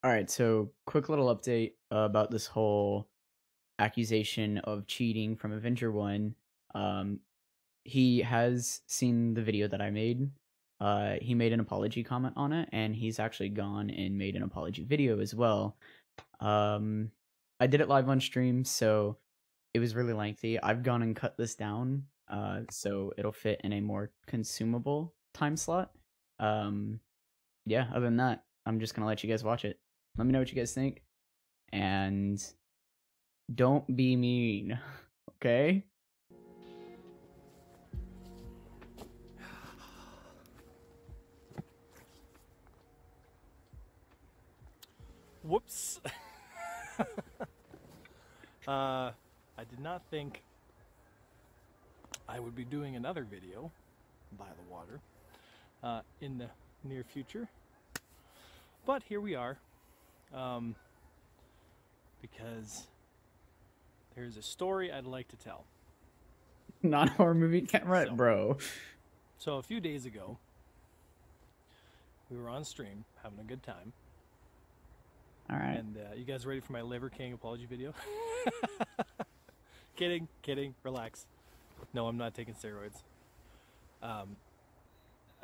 All right, so quick little update about this whole accusation of cheating from Avenger One. Um, he has seen the video that I made. He made an apology comment on it, and he's actually gone and made an apology video as well. Um, I did it live on stream, so it was really lengthy. I've gone and cut this down, so it'll fit in a more consumable time slot. Um, yeah, other than that, I'm just gonna let you guys watch it. Let me know what you guys think, and don't be mean, okay? Whoops. I did not think I would be doing another video by the water in the near future. But here we are, because there's a story I'd like to tell. Not horror movie camera, So- bro. So a few days ago, we were on stream having a good time. All right. And you guys ready for my Liver King apology video? Kidding, relax. No, I'm not taking steroids. I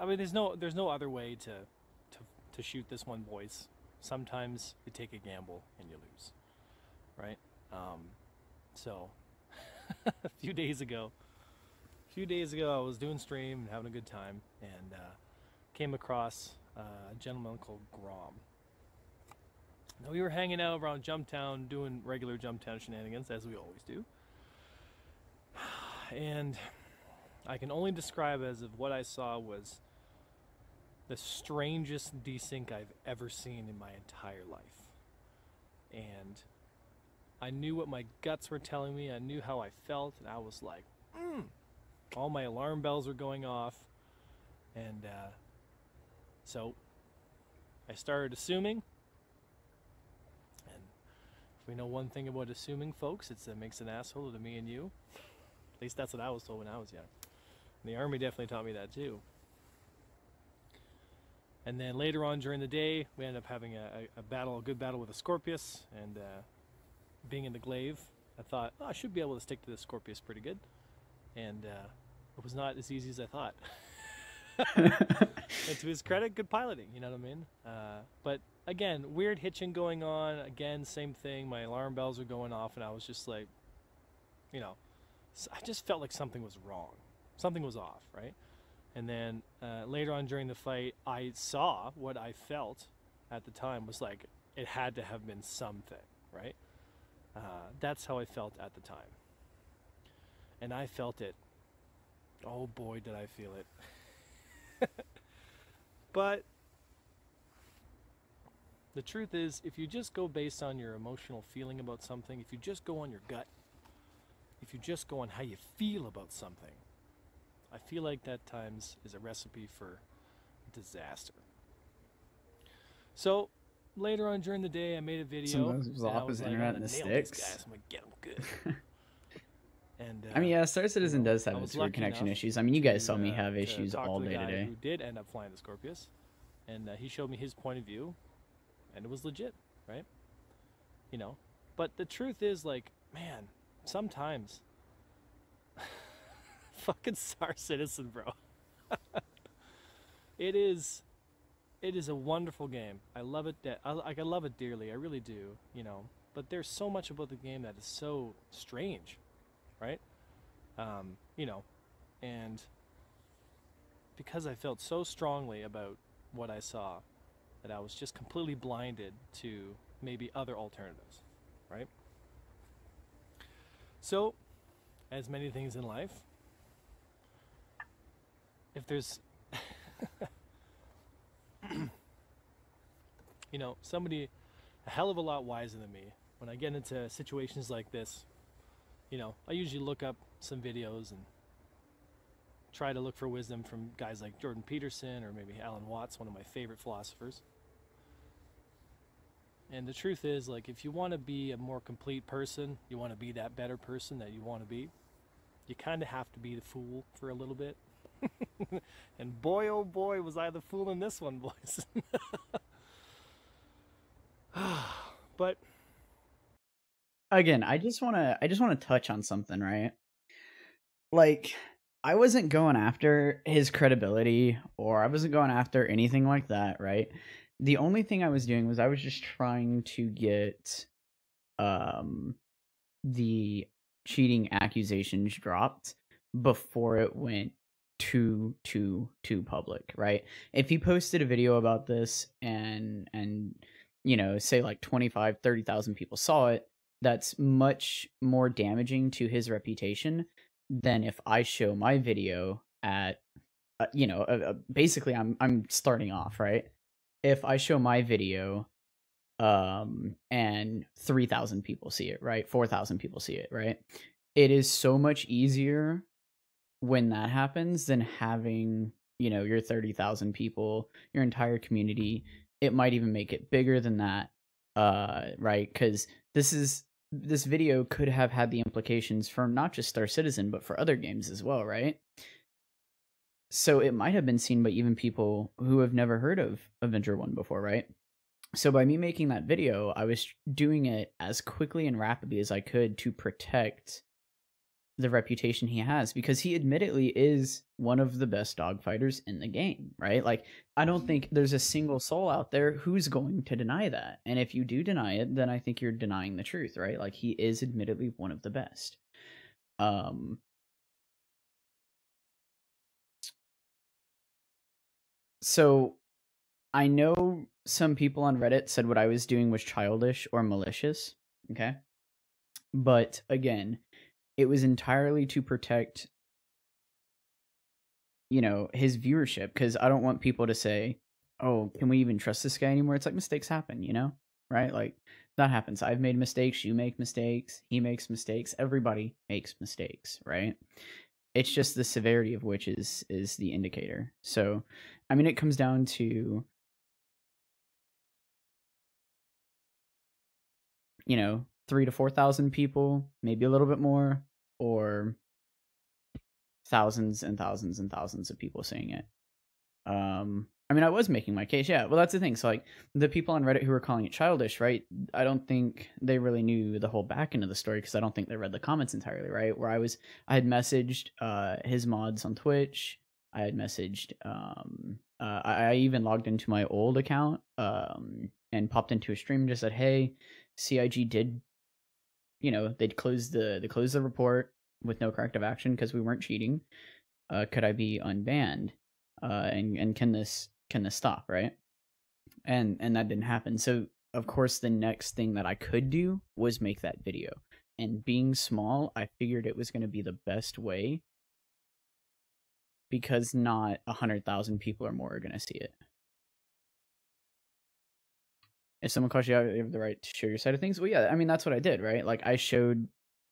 mean, there's no other way to shoot this one, boys. Sometimes you take a gamble and you lose, right? So a few days ago, I was doing stream and having a good time, and came across a gentleman called Grom. Now, we were hanging out around Jumptown, doing regular Jumptown shenanigans, as we always do. And I can only describe as of what I saw was the strangest desync I've ever seen in my entire life. And I knew what my guts were telling me. I knew how I felt, and I was like, all my alarm bells were going off. And so I started assuming. And if we know one thing about assuming, folks, it's that it makes an asshole to me and you. At least that's what I was told when I was young. And the Army definitely taught me that too. And then later on during the day, we ended up having a good battle with a Scorpius, and being in the glaive, I thought, I should be able to stick to the Scorpius pretty good. And it was not as easy as I thought. And to his credit, good piloting, you know what I mean? But again, weird hitching going on. Again, same thing. My alarm bells were going off, and I was just like, I just felt like something was wrong. Something was off, right? And then later on during the fight, I saw what I felt at the time was like it had to have been something, right? That's how I felt at the time. And I felt it. Oh boy, did I feel it. But the truth is, if you just go based on your emotional feeling about something, if you just go on your gut, if you just go on how you feel about something, I feel like that times is a recipe for disaster. So later on during the day, I made a video. Sometimes it was and I opposite like, internet I'm and the gonna nail these sticks. guys. I'm gonna get them good. And I mean, yeah, Star Citizen does I have was its weird lucky connection enough issues. I mean, you guys to, saw me have to issues talk all to the day guy today. who did end up flying the Scorpius, and he showed me his point of view, and it was legit, right? But the truth is, like, man, sometimes fucking Star Citizen, bro. It is a wonderful game. I love it. I love it dearly. I really do. But there's so much about the game that is so strange, right? And because I felt so strongly about what I saw, that I was just completely blinded to maybe other alternatives, right? So, as many things in life, if there's somebody a hell of a lot wiser than me, when I get into situations like this, I usually look up some videos and try to look for wisdom from guys like Jordan Peterson or maybe Alan Watts, one of my favorite philosophers. And the truth is, like, if you want to be a more complete person, you want to be that better person that you want to be, you kind of have to be the fool for a little bit. And boy, oh boy, was I the fool in this one, boys. But Again, I just want to touch on something, right? Like, I wasn't going after his credibility, or I wasn't going after anything like that, right? The only thing I was doing was I was just trying to get um the cheating accusations dropped before it went too public, right? If he posted a video about this and say like 25, 30,000 people saw it, that's much more damaging to his reputation than if I show my video at basically I'm starting off, right? If I show my video and 3,000 people see it, right? 4,000 people see it, right? It is so much easier when that happens than having, your 30,000 people, your entire community. It might even make it bigger than that, right? Cuz this video could have had the implications for not just Star Citizen but for other games as well, right? So it might have been seen by even people who have never heard of Avenger 1 before, right? So by me making that video, I was doing it as quickly and rapidly as I could to protect the reputation he has, because he admittedly is one of the best dogfighters in the game, right? Like, I don't think there's a single soul out there who's going to deny that. And if you do deny it, then I think you're denying the truth, right? Like, he is admittedly one of the best. So I know some people on Reddit said what I was doing was childish or malicious, okay? But again, it was entirely to protect, his viewership, because I don't want people to say, oh, can we even trust this guy anymore? It's like mistakes happen, right? Like, that happens. I've made mistakes, you make mistakes, he makes mistakes, everybody makes mistakes, right? It's just the severity of which is the indicator. So, I mean, it comes down to, 3 to 4,000 people, maybe a little bit more, or thousands and thousands and thousands of people saying it. I mean, I was making my case, yeah. Well, that's the thing. So, like, the people on Reddit who were calling it childish, right? I don't think they really knew the whole back end of the story, because I don't think they read the comments entirely, right? Where I had messaged his mods on Twitch. I had messaged. I even logged into my old account and popped into a stream and just said, "Hey, CIG did, they closed the report with no corrective action because we weren't cheating. Could I be unbanned? And can this stop?" Right? And that didn't happen. So of course the next thing that I could do was make that video. And being small, I figured it was going to be the best way, because not 100,000 people or more are going to see it. If someone calls you out, you have the right to show your side of things. Well, yeah, I mean, that's what I did, right? Like, I showed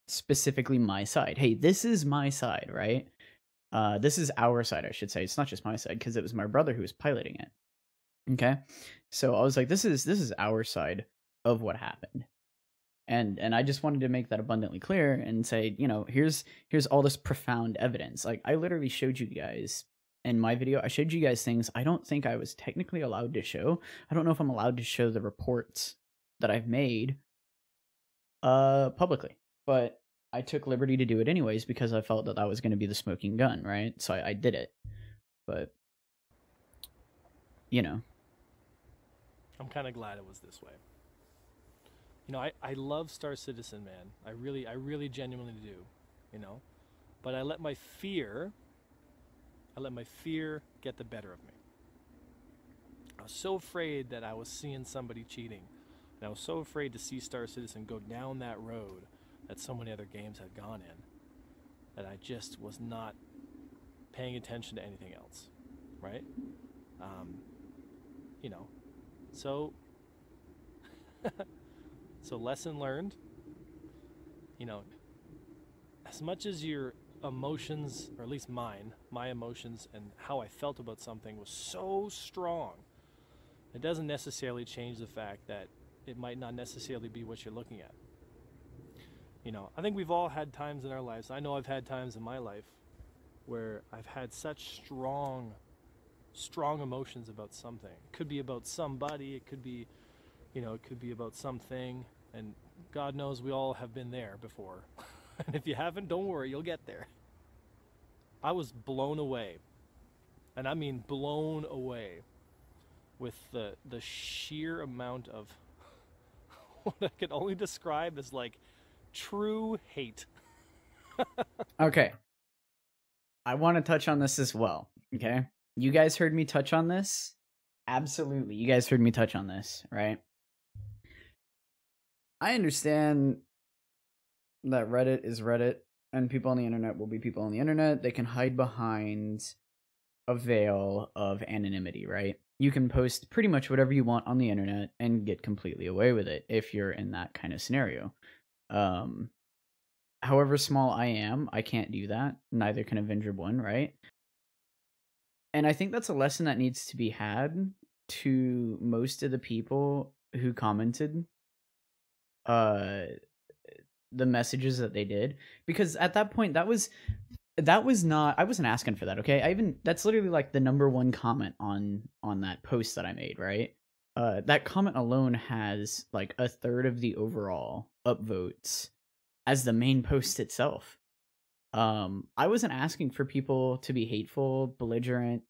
specifically my side. Hey, this is my side, right? This is our side, I should say. It's not just my side, because it was my brother who was piloting it. Okay, so I was like, this is our side of what happened, and I just wanted to make that abundantly clear and say, here's all this profound evidence. Like, I literally showed you guys in my video. I showed you guys things I don't think I was technically allowed to show. I don't know if I'm allowed to show the reports that I've made publicly, but I took liberty to do it anyways, because I felt that was going to be the smoking gun, right? So I did it. But I'm kind of glad it was this way. I love Star Citizen, man. I really genuinely do, But I let my fear get the better of me. I was so afraid that I was seeing somebody cheating. And I was so afraid to see Star Citizen go down that road that so many other games had gone in, that I just was not paying attention to anything else, right? So so lesson learned, as much as your emotions, or at least my emotions and how I felt about something was so strong, it doesn't necessarily change the fact that it might not necessarily be what you're looking at. I think we've all had times in our lives, I know I've had times in my life where I've had such strong emotions about something. It could be about somebody, it could be You know, it could be about something, and God knows we all have been there before. And if you haven't, don't worry, you'll get there. I was blown away, and I mean blown away, with the sheer amount of what I can only describe as like true hate. Okay. I want to touch on this as well. Okay. You guys heard me touch on this. Absolutely. You guys heard me touch on this, right? I understand that Reddit is Reddit and people on the internet will be people on the internet. They can hide behind a veil of anonymity, right? You can post pretty much whatever you want on the internet and get completely away with it if you're in that kind of scenario. However small I am, I can't do that. Neither can Avenger 1, right? And I think that's a lesson that needs to be had to most of the people who commented the messages that they did, because at that point that was not, I wasn't asking for that, okay? That's literally like the number one comment on that post that I made, right? That comment alone has like a third of the overall upvotes as the main post itself. I wasn't asking for people to be hateful, belligerent,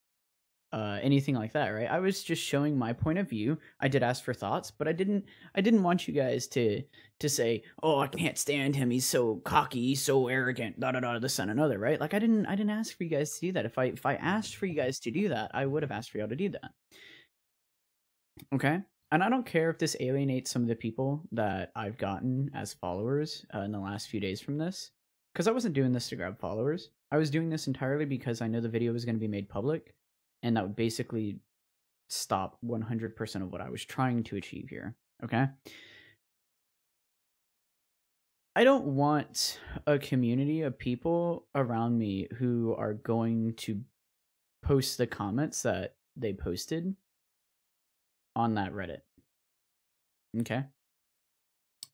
anything like that, right? I was just showing my point of view. I did ask for thoughts, but I didn't want you guys to say, "Oh, I can't stand him. He's so cocky, he's so arrogant, da da da, this and another," right? Like I didn't ask for you guys to do that. If I asked for you guys to do that, I would have asked for y'all to do that. Okay? And I don't care if this alienates some of the people that I've gotten as followers in the last few days from this, because I wasn't doing this to grab followers. I was doing this entirely because I know the video was going to be made public, and that would basically stop 100% of what I was trying to achieve here, okay? I don't want a community of people around me who are going to post the comments that they posted on that Reddit, okay?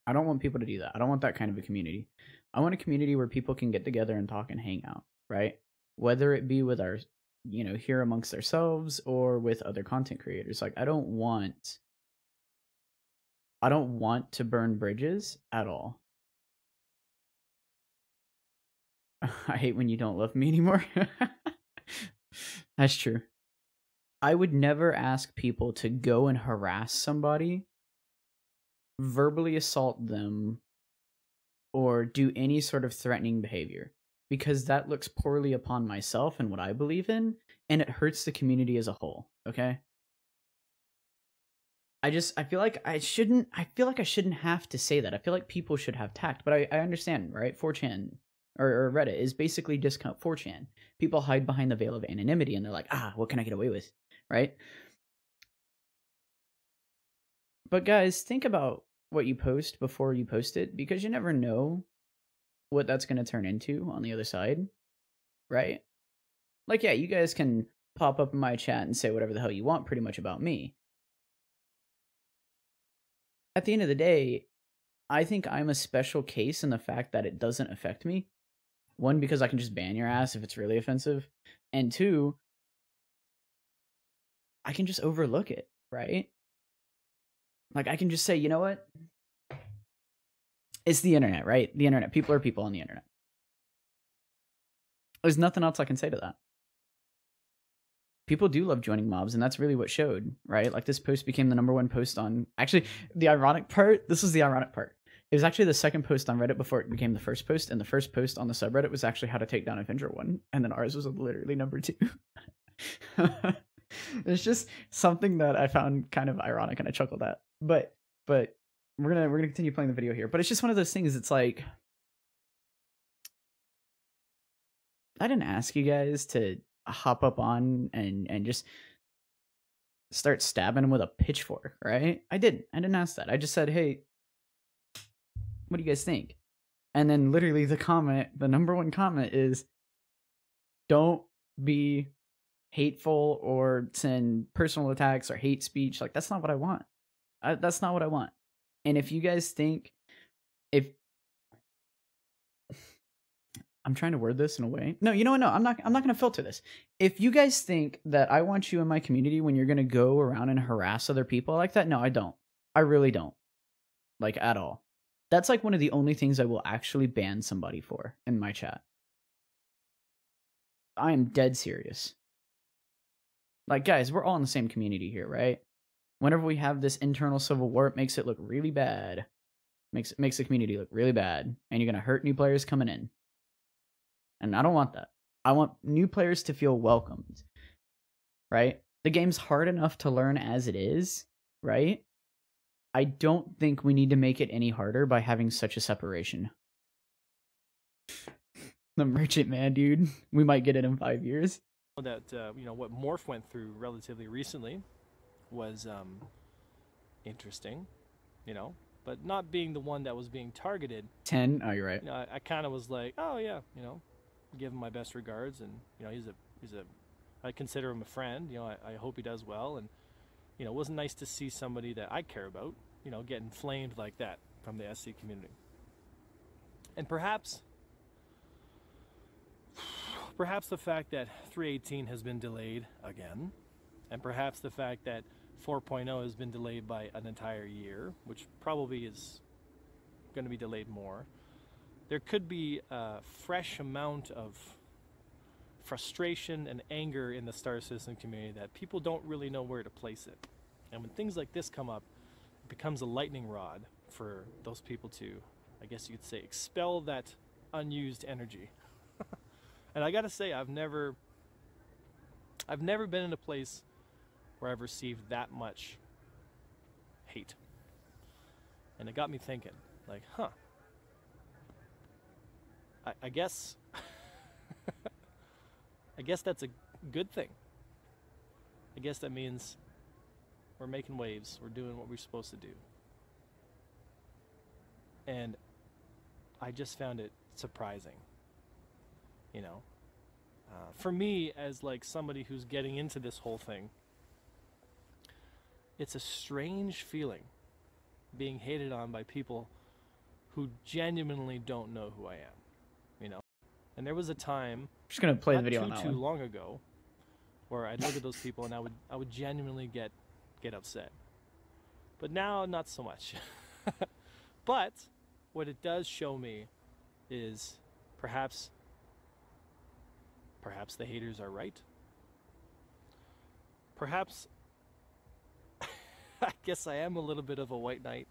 I don't want people to do that. I don't want that kind of a community. I want a community where people can get together and talk and hang out, right? Whether it be with our, here amongst ourselves or with other content creators. Like I don't want to burn bridges at all. I hate when you don't love me anymore. That's true. I would never ask people to go and harass somebody, verbally assault them, or do any sort of threatening behavior, because that looks poorly upon myself and what I believe in, and it hurts the community as a whole, okay? I feel like I shouldn't have to say that. I feel like people should have tact, but I understand, right? 4chan or Reddit is basically discount 4chan. People hide behind the veil of anonymity and they're like, what can I get away with, right? But guys, think about what you post before you post it, because you never know what that's going to turn into on the other side, right? Like, yeah, you guys can pop up in my chat and say whatever the hell you want pretty much about me. At the end of the day, I think I'm a special case in the fact that it doesn't affect me. One, because I can just ban your ass if it's really offensive. And two, I can just overlook it, right? Like, I can just say, you know what? It's the internet, right? The internet. People are people on the internet. There's nothing else I can say to that. People do love joining mobs, and that's really what showed, right? Like, this post became the number one post on... Actually, the ironic part... This was the ironic part. It was actually the second post on Reddit before it became the first post, and the first post on the subreddit was actually how to take down Avenger 1, and then ours was literally number 2. It's just something that I found kind of ironic, and I chuckled at. But we're gonna continue playing the video here. But it's just one of those things. It's like, I didn't ask you guys to hop up on and just start stabbing him with a pitchfork, right? I didn't ask that. I just said, hey, what do you guys think? And then literally the number one comment is, don't be hateful or send personal attacks or hate speech. Like, that's not what I want. That's not what I want. And if you guys think, I'm trying to word this in a way. No, you know what? No, I'm not going to filter this. If you guys think that I want you in my community when you're going to go around and harass other people like that, no, I don't. I really don't. Like, at all. That's like one of the only things I will actually ban somebody for in my chat. I am dead serious. Like, guys, we're all in the same community here, right? Whenever we have this internal civil war, it makes it look really bad. Makes the community look really bad. And you're gonna hurt new players coming in. And I don't want that. I want new players to feel welcomed. Right? The game's hard enough to learn as it is, right? I don't think we need to make it any harder by having such a separation. The merchant man, dude. We might get it in 5 years. That what Morph went through relatively recently was interesting, but not being the one that was being targeted. 10. Oh, you're right. I kind of was like, oh yeah, give him my best regards, and I consider him a friend. I hope he does well, and it wasn't nice to see somebody that I care about, get inflamed like that from the SC community. And perhaps the fact that 3.18 has been delayed again, and perhaps the fact that 4.0 has been delayed by an entire year, which probably is going to be delayed more, there could be a fresh amount of frustration and anger in the Star Citizen community that people don't really know where to place it. And when things like this come up, it becomes a lightning rod for those people to, I guess you could say, expel that unused energy. And I gotta say, I've never been in a place where I've received that much hate. And it got me thinking, like, I guess I guess that's a good thing. I guess that means we're making waves, we're doing what we're supposed to do. And I just found it surprising. For me, as like somebody who's getting into this whole thing, it's a strange feeling being hated on by people who genuinely don't know who I am, And there was a time, I'm just gonna play the not video on that too one. long ago, where I'd look at those people and I would genuinely get upset. But now, not so much. But what it does show me is perhaps the haters are right. Perhaps I guess I am a little bit of a white knight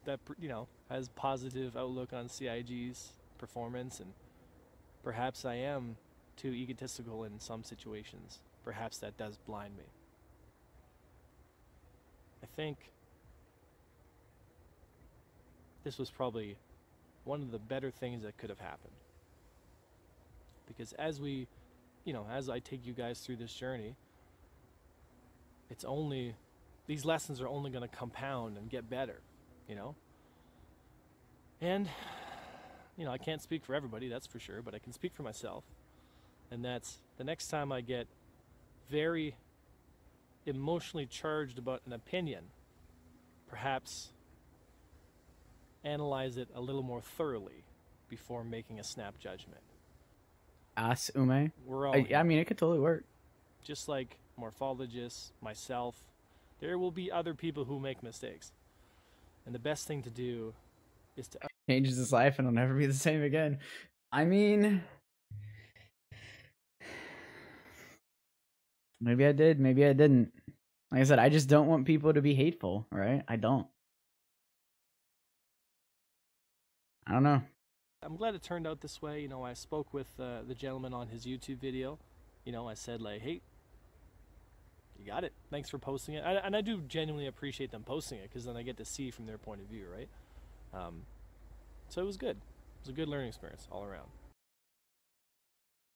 that has positive outlook on CIG's performance, and perhaps I am too egotistical in some situations. Perhaps that does blind me. I think this was probably one of the better things that could have happened. Because as I take you guys through this journey, these lessons are only going to compound and get better, And, I can't speak for everybody, that's for sure, but I can speak for myself. And that's the next time I get very emotionally charged about an opinion, perhaps analyze it a little more thoroughly before making a snap judgment. Ask Ume. We're all I mean, it could totally work. Just like morphologists, myself, there will be other people who make mistakes. And the best thing to do is to Changes his life and it'll never be the same again. I mean, maybe I did, maybe I didn't. Like I said, I just don't want people to be hateful, right? I don't. I don't know. I'm glad it turned out this way. I spoke with the gentleman on his YouTube video. I said, like, hey, you got it. Thanks for posting it. And I do genuinely appreciate them posting it, because then I get to see from their point of view, right? So it was good. It was a good learning experience all around.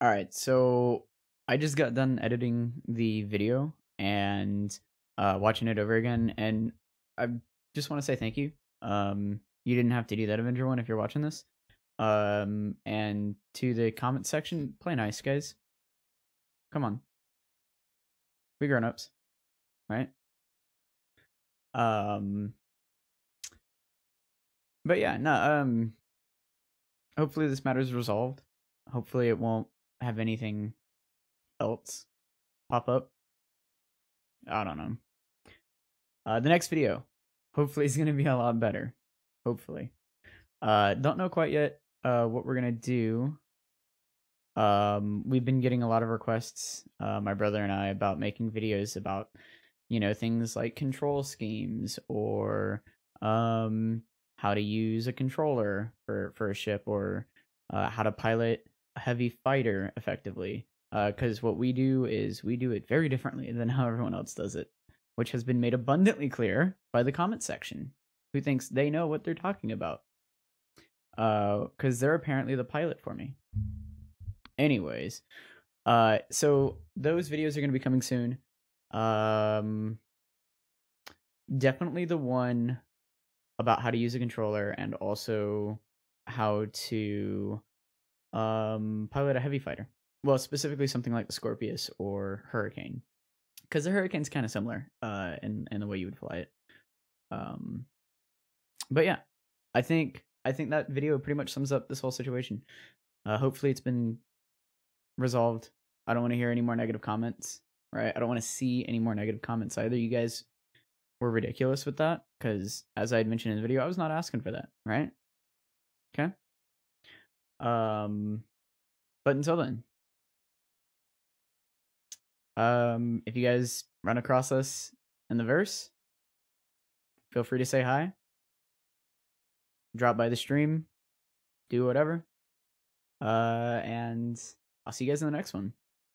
All right, so I just got done editing the video and watching it over again, and I just want to say thank you. You didn't have to do that, Avenger One, if you're watching this. And to the comment section, play nice, guys. Come on, we grown-ups, right? But yeah, no. Hopefully this matter is resolved. Hopefully it won't have anything else pop up. I don't know. The next video, hopefully, is gonna be a lot better. Hopefully. Don't know quite yet what we're gonna do. We've been getting a lot of requests, my brother and I, about making videos about, things like control schemes or how to use a controller for a ship, or how to pilot a heavy fighter effectively. Because what we do is we do it very differently than how everyone else does it, which has been made abundantly clear by the comment section, who thinks they know what they're talking about. Because they're apparently the pilot for me. Anyways, so those videos are going to be coming soon. Definitely the one about how to use a controller, and also how to pilot a heavy fighter. Well, specifically something like the Scorpius or Hurricane, because the Hurricane's kind of similar in the way you would fly it. But yeah, I think that video pretty much sums up this whole situation. Hopefully it's been resolved. I don't want to hear any more negative comments, right? I don't want to see any more negative comments either. You guys were ridiculous with that, because as I had mentioned in the video, I was not asking for that, right? Okay. But until then, if you guys run across us in the verse, feel free to say hi. Drop by the stream, do whatever. And I'll see you guys in the next one.